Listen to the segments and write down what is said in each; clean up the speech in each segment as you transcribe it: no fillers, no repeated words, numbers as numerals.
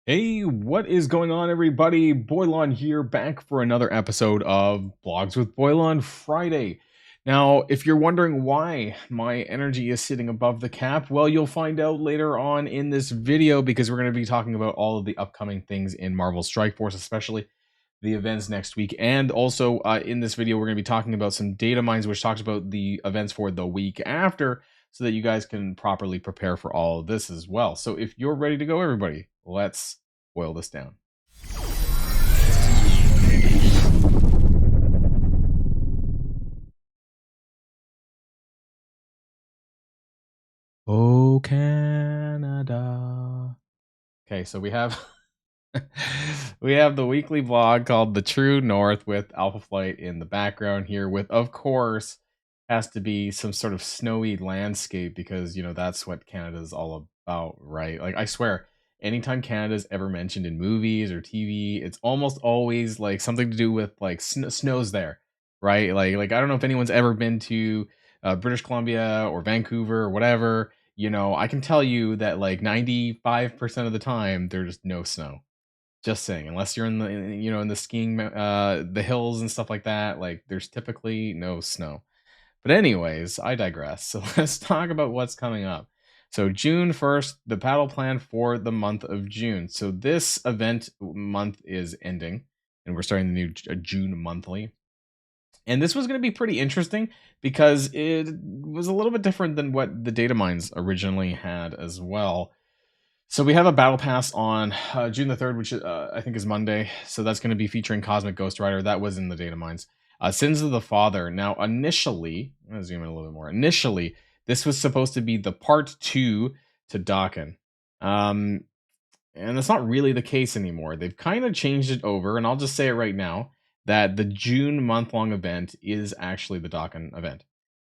Hey, what is going on, everybody? Boilon here, back for another episode of Blogs with Boilon Friday. Now, if you're wondering why my energy is sitting above the cap, well, you'll find out later on in this video because we're going to be talking about all of the upcoming things in Marvel Strike Force, especially the events next week. And also, in this video, we're going to be talking about some data mines, which talks about the events for the week after, so that you guys can properly prepare for all of this as well. So if you're ready to go, everybody, let's boil this down. Oh, Canada. Okay, so we have we have the weekly blog called The True North with Alpha Flight in the background here with, of course, has to be some sort of snowy landscape because, that's what Canada's all about, right? Like, I swear, anytime Canada's ever mentioned in movies or TV, it's almost always like something to do with like snows there, right? Like I don't know if anyone's ever been to British Columbia or Vancouver or whatever. I can tell you that like 95% of the time there's no snow. Just saying, unless you're in the skiing, the hills and stuff like that, like there's typically no snow. But anyways, I digress. So let's talk about what's coming up. So June 1st, the battle plan for the month of June. So this event month is ending, and we're starting the new June monthly. And this was going to be pretty interesting because it was a little bit different than what the data mines originally had as well. So we have a battle pass on June the 3rd, which I think is Monday. So that's going to be featuring Cosmic Ghost Rider. That was in the data mines. Sins of the Father. Now, initially, I'm going to zoom in a little bit more. Initially, this was supposed to be the part 2 to Dakin. And that's not really the case anymore. They've kind of changed it over, and I'll just say it right now, that the June month-long event is actually the Dakin event.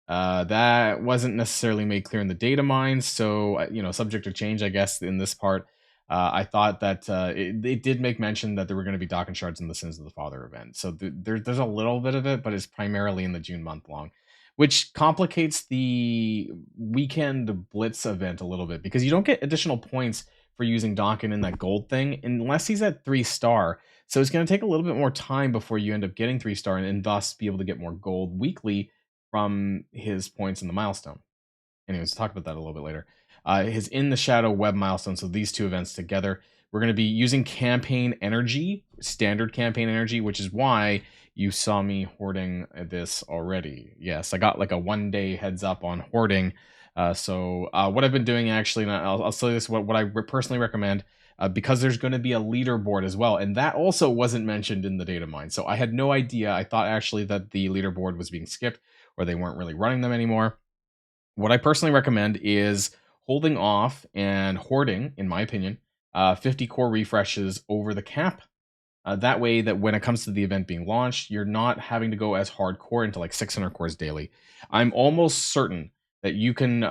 That wasn't necessarily made clear in the data mines, so subject to change, I guess, in this part. I thought that it did make mention that there were going to be Dakin shards in the Sins of the Father event, so there's a little bit of it, but it's primarily in the June month long, which complicates the weekend blitz event a little bit because you don't get additional points for using Dakin in that gold thing unless he's at 3-star. So it's going to take a little bit more time before you end up getting 3-star and thus be able to get more gold weekly from his points in the milestone. Anyways, we'll talk about that a little bit later. His In the Shadow web milestone. So these two events together, we're going to be using campaign energy, standard campaign energy, which is why you saw me hoarding this already. Yes, I got like a 1-day heads up on hoarding. So what I've been doing actually, and I'll tell you this, what I personally recommend, because there's going to be a leaderboard as well. And that also wasn't mentioned in the data mine. So I had no idea. I thought actually that the leaderboard was being skipped or they weren't really running them anymore. What I personally recommend is holding off and hoarding, in my opinion, 50 core refreshes over the cap. That way that when it comes to the event being launched, you're not having to go as hardcore into like 600 cores daily. I'm almost certain that you can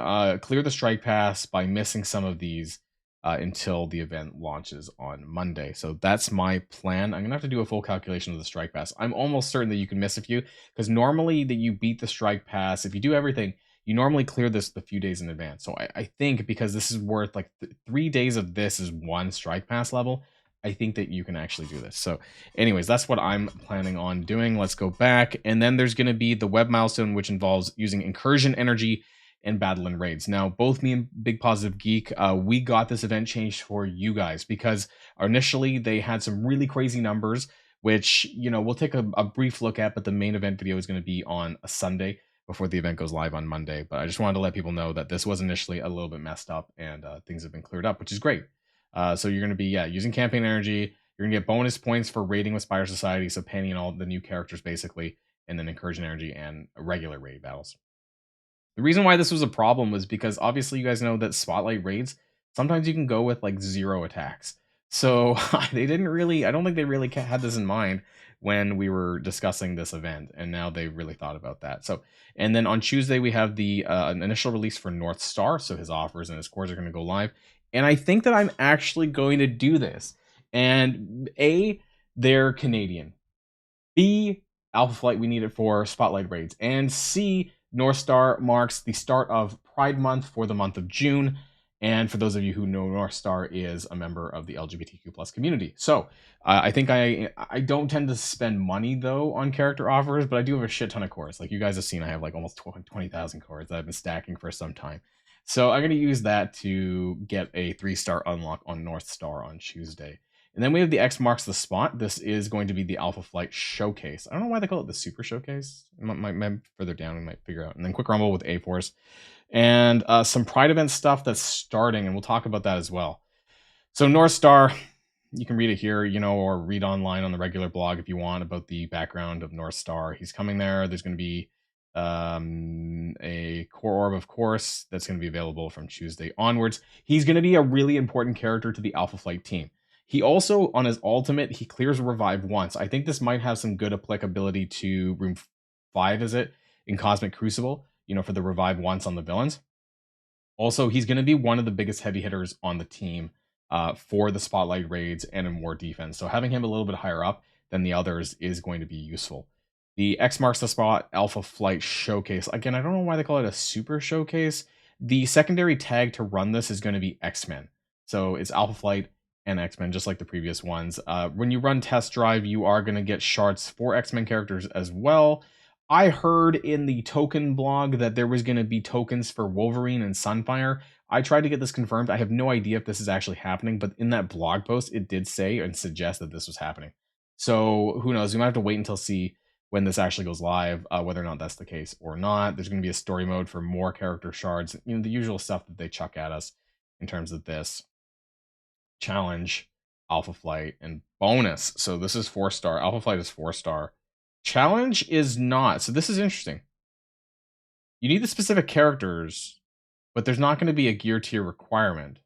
clear the strike pass by missing some of these until the event launches on Monday. So that's my plan. I'm gonna have to do a full calculation of the strike pass. I'm almost certain that you can miss a few because normally that you beat the strike pass, if you do everything, you normally clear this a few days in advance. So I think because this is worth like 3 days of this is one strike pass level, I think that you can actually do this. So anyways, that's what I'm planning on doing. Let's go back. And then there's going to be the web milestone, which involves using incursion energy and battle and raids. Now, both me and Big Positive Geek, we got this event changed for you guys because initially they had some really crazy numbers, which, we'll take a brief look at, but the main event video is going to be on a Sunday before the event goes live on Monday. But I just wanted to let people know that this was initially a little bit messed up and things have been cleared up, which is great. So you're going to be, using campaign energy. You're going to get bonus points for raiding with Spire Society, so Penny and all the new characters, basically, and then incursion energy and regular raid battles. The reason why this was a problem was because obviously you guys know that Spotlight raids, sometimes you can go with like 0 attacks. So they didn't really, I don't think they really had this in mind when we were discussing this event, and now they really thought about that. So, and then on Tuesday we have the an initial release for Northstar, so his offers and his cores are going to go live. And I think that I'm actually going to do this. And A, they're Canadian. B, Alpha Flight, we need it for Spotlight raids. And C, Northstar marks the start of Pride Month for the month of June. And for those of you who know, Northstar is a member of the LGBTQ plus community. So I think I don't tend to spend money though on character offers, but I do have a shit ton of cores. Like you guys have seen, I have like almost 20,000 cores that I've been stacking for some time. So I'm going to use that to get a 3-star unlock on Northstar on Tuesday. And then we have the X marks the spot. This is going to be the Alpha Flight Showcase. I don't know why they call it the Super Showcase. Might further down, we might figure out. And then Quick Rumble with A-Force. And some Pride event stuff that's starting, and we'll talk about that as well. So Northstar, you can read it here, or read online on the regular blog if you want about the background of Northstar. He's coming there. There's going to be a core orb, of course, that's going to be available from Tuesday onwards. He's going to be a really important character to the Alpha Flight team. He also, on his ultimate, he clears Revive once. I think this might have some good applicability to Room 5, is it? In Cosmic Crucible, for the Revive once on the villains. Also, he's going to be one of the biggest heavy hitters on the team for the Spotlight raids and in war defense. So having him a little bit higher up than the others is going to be useful. The X marks the spot Alpha Flight Showcase. Again, I don't know why they call it a Super Showcase. The secondary tag to run this is going to be X-Men. So it's Alpha Flight and X-Men, just like the previous ones. When you run Test Drive, you are going to get shards for X-Men characters as well. I heard in the token blog that there was going to be tokens for Wolverine and Sunfire. I tried to get this confirmed. I have no idea if this is actually happening, but in that blog post, it did say and suggest that this was happening. So who knows? We might have to wait until see when this actually goes live, whether or not that's the case or not. There's going to be a story mode for more character shards, the usual stuff that they chuck at us in terms of this challenge, Alpha Flight, and bonus. So this is 4-star. Alpha Flight is 4-star. Challenge is not. So this is interesting. You need the specific characters, but there's not going to be a gear tier requirement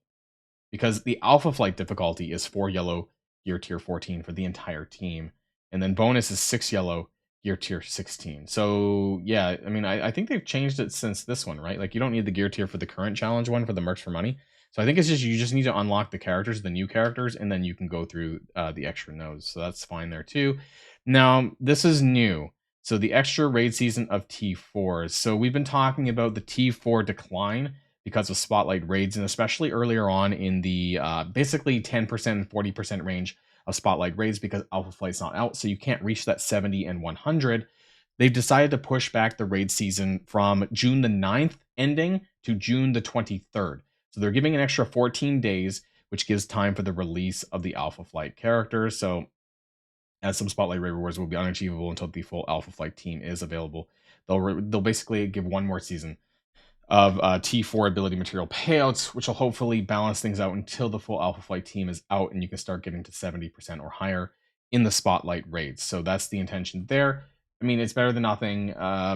because the Alpha Flight difficulty is 4 yellow, gear tier 14 for the entire team. And then bonus is 6 yellow, gear tier 16. So yeah, I mean, I think they've changed it since this one, right? Like you don't need the gear tier for the current challenge one for the merch for money. So I think it's just, you just need to unlock the characters, the new characters, and then you can go through the extra nodes. So that's fine there too. Now, this is new. So the extra raid season of T4s. So we've been talking about the T4 decline because of Spotlight raids, and especially earlier on in the basically 10% and 40% range of Spotlight raids because Alpha Flight's not out, so you can't reach that 70 and 100. They've decided to push back the raid season from June the 9th ending to June the 23rd. So they're giving an extra 14 days, which gives time for the release of the Alpha Flight characters. So as some Spotlight raid rewards will be unachievable until the full Alpha Flight team is available, they'll basically give one more season of T4 ability material payouts, which will hopefully balance things out until the full Alpha Flight team is out and you can start getting to 70% or higher in the Spotlight raids. So that's the intention there. I mean, it's better than nothing. I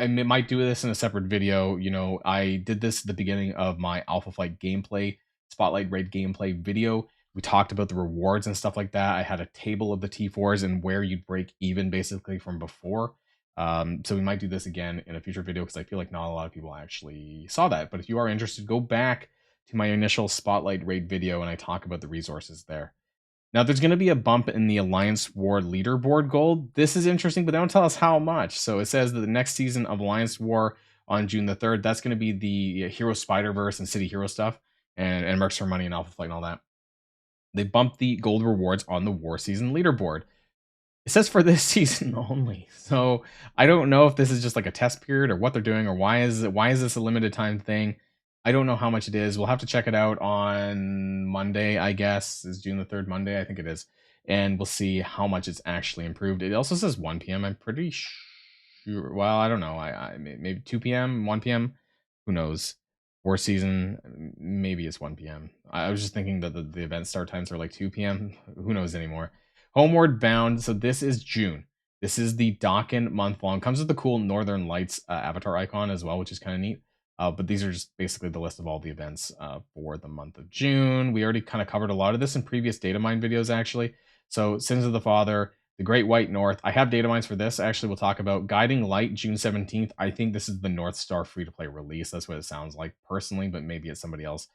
might do this in a separate video. I did this at the beginning of my Alpha Flight gameplay, Spotlight raid gameplay video. We talked about the rewards and stuff like that. I had a table of the T4s and where you'd break even basically from before. So we might do this again in a future video because I feel like not a lot of people actually saw that. But if you are interested, go back to my initial Spotlight raid video and I talk about the resources there. Now, there's going to be a bump in the Alliance War leaderboard gold. This is interesting, but they don't tell us how much. So it says that the next season of Alliance War on June the 3rd, that's going to be the Hero Spider-Verse and City Hero stuff and Mercs for Money and Alpha Flight and all that. They bumped the gold rewards on the War Season leaderboard. It says for this season only. So I don't know if this is just like a test period or what they're doing or why is this a limited time thing. I don't know how much it is. We'll have to check it out on Monday, I guess. Is June the 3rd Monday? I think it is. And we'll see how much it's actually improved. It also says 1 p.m. I'm pretty sure. Well, I don't know. I maybe 2 p.m., 1 p.m. Who knows? War season, maybe it's 1 p.m. I was just thinking that the event start times are like 2 p.m. Who knows anymore? Homeward Bound. So this is June. This is the Dokken month long. Comes with the cool Northern Lights avatar icon as well, which is kind of neat. But these are just basically the list of all the events for the month of June. We already kind of covered a lot of this in previous data mine videos, actually. So Sins of the Father, the Great White North. I have data mines for this. Actually, we'll talk about Guiding Light, June 17th. I think this is the Northstar free-to-play release. That's what it sounds like personally, but maybe it's somebody else.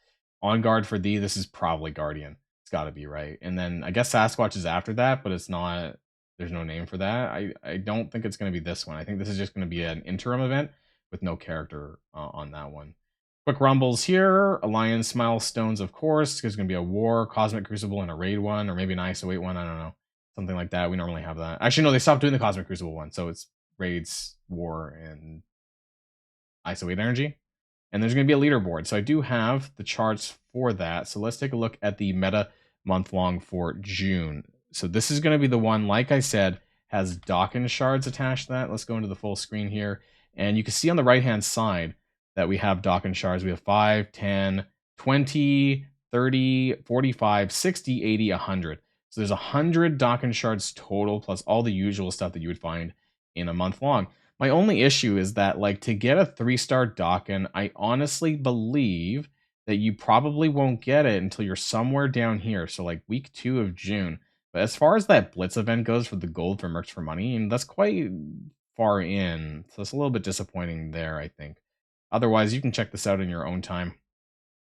On Guard for Thee, this is probably Guardian. It's got to be, right? And then I guess Sasquatch is after that, but it's not. There's no name for that. I don't think it's going to be this one. I think this is just going to be an interim event with no character on that one. Quick rumbles here. Alliance milestones, of course. There's going to be a war, Cosmic Crucible, and a raid one, or maybe an ISO 8 one. I don't know. Something like that. We normally have that. Actually, no, they stopped doing the Cosmic Crucible one. So it's raids, war, and ISO 8 energy. And there's going to be a leaderboard. So I do have the charts for that. So let's take a look at the meta month long for June. So this is going to be the one, like I said, has Dawkins shards attached to that. Let's go into the full screen here. And you can see on the right-hand side that we have Dawkins shards. We have 5, 10, 20, 30, 45, 60, 80, 100. So there's 100 Dawkins shards total, plus all the usual stuff that you would find in a month long. My only issue is that, like, to get a 3-star Dawkins, I honestly believe that you probably won't get it until you're somewhere down here. So, like, week 2 of June. But as far as that Blitz event goes for the gold for Mercs for Money, and that's quite far in. So it's a little bit disappointing there, I think. Otherwise, you can check this out in your own time.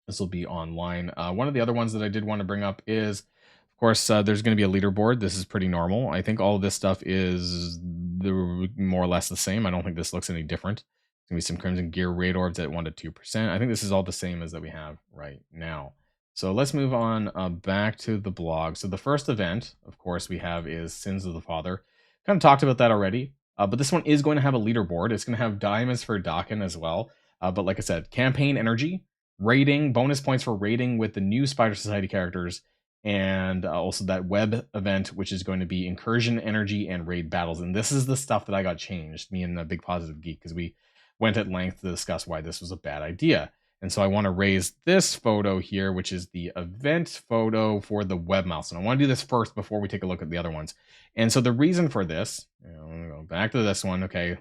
This will be online. One of the other ones that I did want to bring up is, of course, there's going to be a leaderboard. This is pretty normal. I think all of this stuff is more or less the same. I don't think this looks any different. There's going to be some Crimson Gear raid orbs at 1 to 2%. I think this is all the same as that we have right now. So let's move on back to the blog. So the first event, of course, we have is Sins of the Father. Kind of talked about that already. But this one is going to have a leaderboard. It's going to have diamonds for Dawkins as well. But like I said, campaign energy, raiding, bonus points for raiding with the new Spider Society characters, and also that web event, which is going to be incursion energy and raid battles. And this is the stuff that I got changed, me and Big Positive Geek, because we went at length to discuss why this was a bad idea. And so I want to raise this photo here, which is the event photo for the web milestone. I want to do this first before we take a look at the other ones. And so the reason for this, I'm going to go back to this one. Okay,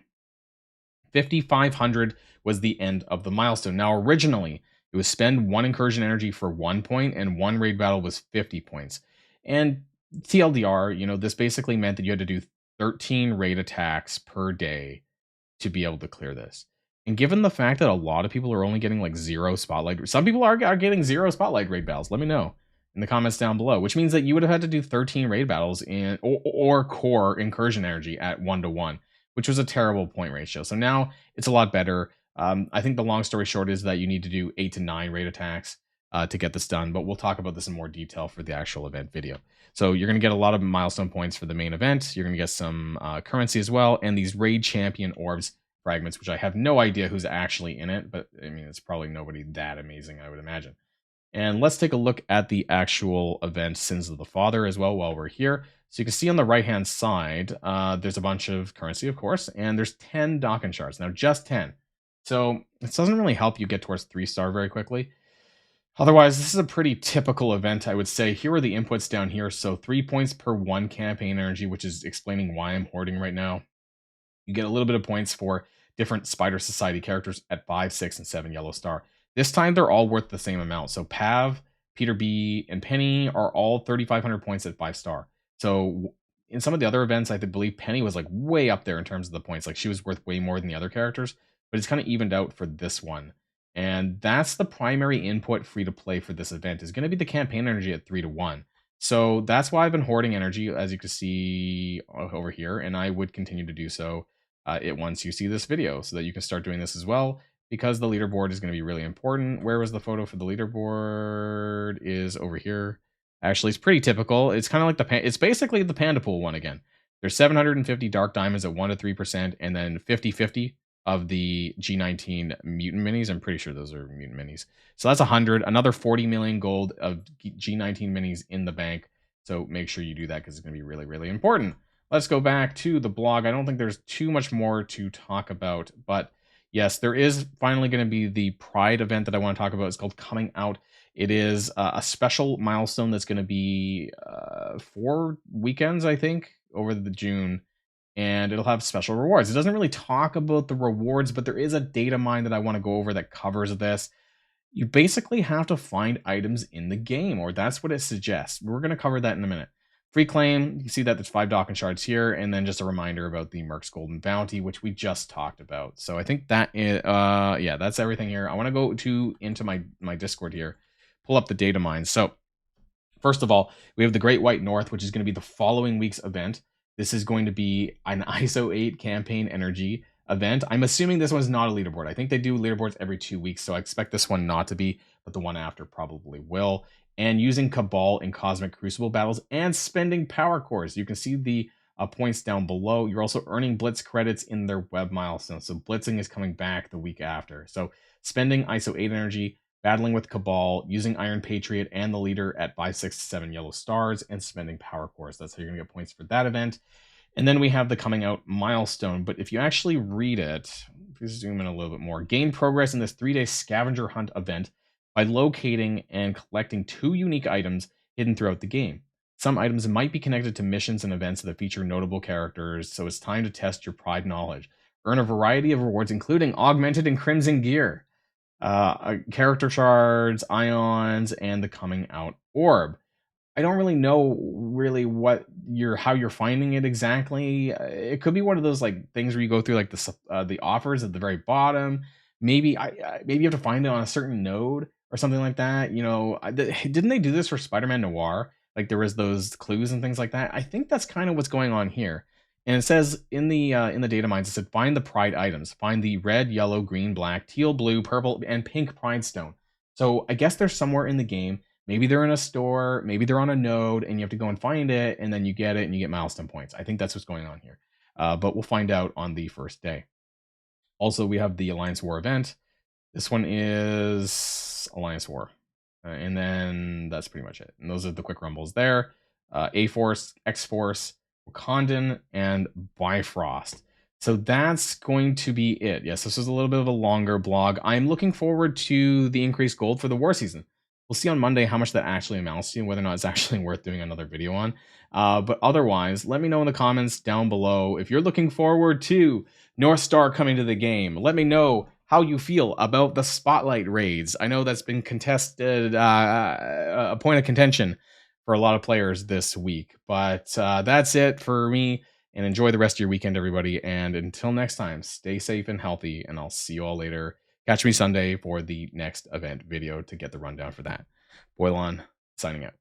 5,500 was the end of the milestone. Now, originally, it was spend 1 incursion energy for 1 point, and 1 raid battle was 50 points. And TLDR, you know, this basically meant that you had to do 13 raid attacks per day to be able to clear this. And given the fact that a lot of people are only getting like 0 spotlight, some people are getting 0 spotlight raid battles. Let me know in the comments down below, which means that you would have had to do 13 raid battles in or core incursion energy at 1-to-1, which was a terrible point ratio. So now it's a lot better. I think the long story short is that you need to do 8 to 9 raid attacks to get this done, but we'll talk about this in more detail for the actual event video. So you're going to get a lot of milestone points for the main event. You're going to get some currency as well, and these raid champion orbs fragments, which I have no idea who's actually in it, but I mean, it's probably nobody that amazing, I would imagine. And let's take a look at the actual event, Sins of the Father, as well, while we're here. So you can see on the right-hand side, there's a bunch of currency, of course, and there's 10 Dawkins shards. Now, just 10. So this doesn't really help you get towards 3-star very quickly. Otherwise, this is a pretty typical event, I would say. Here are the inputs down here. So 3 points per 1 campaign energy, which is explaining why I'm hoarding right now. You get a little bit of points for different Spider Society characters at 5, 6, and 7 yellow star. This time, they're all worth the same amount. So Pav, Peter B, and Penny are all 3,500 points at 5-star. So in some of the other events, I believe Penny was like way up there in terms of the points. Like she was worth way more than the other characters, but it's kind of evened out for this one. And that's the primary input free to play for this event is going to be the campaign energy at 3-to-1. So that's why I've been hoarding energy, as you can see over here, and I would continue to do so once you see this video, so that you can start doing this as well, because the leaderboard is going to be really important. Where was the photo for the leaderboard? Is over here. Actually, it's pretty typical. It's kind of like it's basically the Panda Pool one again. There's 750 dark diamonds at 1 to 3%, and then 50-50 of the G19 mutant minis. I'm pretty sure those are mutant minis. So that's 100. Another 40 million gold of G19 minis in the bank. So make sure you do that because it's going to be really, really important. Let's go back to the blog. I don't think there's too much more to talk about, but yes, there is finally going to be the Pride event that I want to talk about. It's called Coming Out. It is a special milestone that's going to be 4 weekends, I think, over the June. And it'll have special rewards. It doesn't really talk about the rewards, but there is a data mine that I want to go over that covers this. You basically have to find items in the game, or that's what it suggests. We're going to cover that in a minute. Free claim, you see that there's 5 Dawkins shards here, and then just a reminder about the Mercs Golden Bounty, which we just talked about. So I think that is, yeah, that's everything here. I want to go into my Discord here, pull up the data mines. So first of all, we have the Great White North, which is going to be the following week's event. This is going to be an ISO 8 campaign energy, event. I'm assuming this one's not a leaderboard. I think they do leaderboards every 2 weeks, so I expect this one not to be, but the one after probably will. And using Cabal in Cosmic Crucible battles and spending power cores. You can see the points down below. You're also earning Blitz credits in their web milestones. So Blitzing is coming back the week after. So spending ISO 8 energy, battling with Cabal, using Iron Patriot and the leader at 5, 6, 7 yellow stars, and spending power cores. That's how you're going to get points for that event. And then we have the coming out milestone. But if you actually read it, if you zoom in a little bit more, gain progress in this 3-day scavenger hunt event by locating and collecting 2 unique items hidden throughout the game. Some items might be connected to missions and events that feature notable characters, so it's time to test your pride knowledge. Earn a variety of rewards, including augmented and crimson gear, character shards, ions, and the coming out orb. I don't really know what how you're finding it exactly. It could be one of those like things where you go through like the offers at the very bottom. Maybe maybe you have to find it on a certain node or something like that. You know, didn't they do this for Spider-Man Noir? Like there was those clues and things like that. I think that's kind of what's going on here. And it says in the data mines, it said find the pride items. Find the red, yellow, green, black, teal, blue, purple, and pink pride stone. So I guess they're somewhere in the game. Maybe they're in a store, maybe they're on a node, and you have to go and find it, and then you get it, and you get milestone points. I think that's what's going on here. But we'll find out on the first day. Also, we have the Alliance War event. This one is Alliance War. And then that's pretty much it. And those are the quick rumbles there. A-Force, X-Force, Wakandan, and Bifrost. So that's going to be it. Yes, this is a little bit of a longer blog. I'm looking forward to the increased gold for the war season. We'll see on Monday how much that actually amounts to and whether or not it's actually worth doing another video on. But otherwise, let me know in the comments down below if you're looking forward to Northstar coming to the game. Let me know how you feel about the Spotlight raids. I know that's been contested, a point of contention for a lot of players this week. But that's it for me. And enjoy the rest of your weekend, everybody. And until next time, stay safe and healthy. And I'll see you all later. Catch me Sunday for the next event video to get the rundown for that. Boilon, signing out.